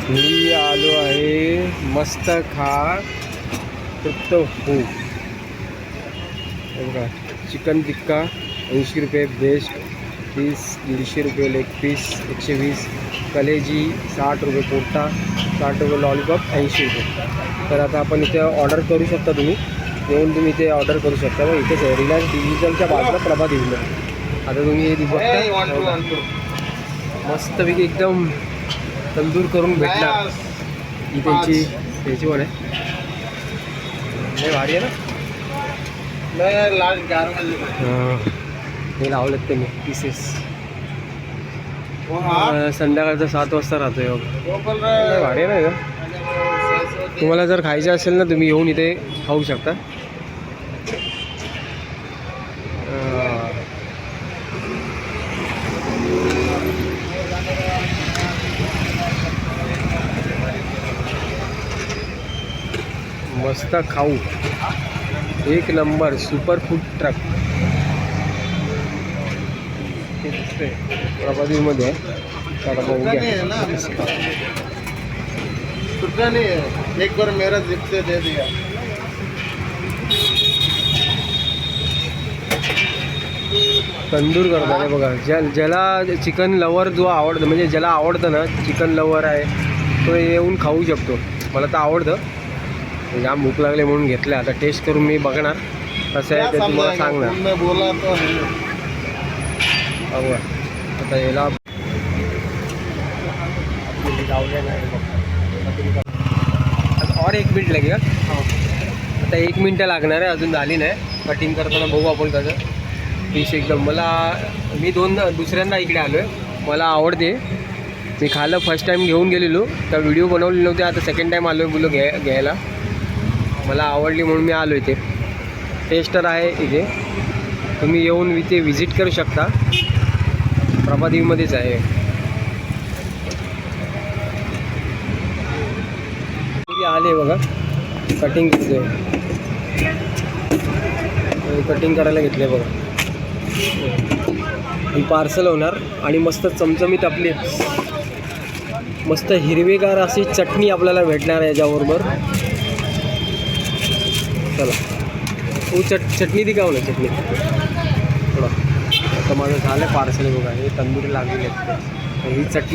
मी आलो आहे मस्त खा तृप्त हो. बघा चिकन टिक्का 80 रुपये, बेस्ट पीस 150 रुपये, लेग पीस 120, कलेजी 60 रुपये, पोटा 60 रुपये, लॉलीपॉप 80 रुपये. तर आता आपण इथे ऑर्डर करू शकता, तुम्ही येऊन तुम्ही इथे ऑर्डर करू शकता. मग इथेच आहे रिलायन्स डिजिटलच्या बाजूला प्रभा दिवलं. आता तुम्ही हे बघता मस्तपैकी एकदम तंदूर करून भेटणार. ही त्यांची पण आहे, भारी आहे ना. हे लावलेत त्यांनी पीसेस. संध्याकाळचं 7 वाजता राहतोय. भारी आहे ना का. तुम्हाला जर खायचं असेल ना तुम्ही येऊन इथे खाऊ शकता. मस्त खाऊ, एक नंबर सुपर फूड ट्रक. प्रभादेवीमध्ये आहे. एक बार मेरा जिप से दे दिया. तंदूर करतात आहे बघा. ज्याला चिकन लवर जो आवडतं, म्हणजे ज्याला आवडतं ना चिकन लवर आहे तो येऊन खाऊ शकतो. मला तर आवडतं, जाम भूक लागले म्हणून घेतलं. आता टेस्ट करून मी बघणार कसं आहे ते तुम्हाला सांगणार. बोला तो बघा आता याला और 1 मिनिट लागेल. आता 1 मिनटं लागणार आहे, अजून झाली नाही. कटिंग करताना बघू आपण कसं पीस एकदम. मी दुसऱ्यांदा इकडे आलो आहे. मला आवडते, मी खाल्लं. फर्स्ट टाईम घेऊन गेलेलो तर व्हिडिओ बनवले नव्हते. आता सेकंड टाईम आलो आहे बोललो घ्यायला. मला आवडली म्हणून मी आलो इथे. टेस्टर आहे इथे, तुम्ही येऊन इथे विजिट करू शकता. प्रभादेवीमध्येच आहे. आले बघा कटिंग घेतले, कटिंग करायला घेतले बघा. ही पार्सल होणार आणि मस्त चमचमीत आपली मस्त हिरवेगार अशी चटणी आपल्याला भेटणार आहे याच्याबरोबर. चला तू चटणी दी का ना चटणी थोडं. आता माझं झालं पार्सल बघा. हे तंदुरी लागली ही चटणी.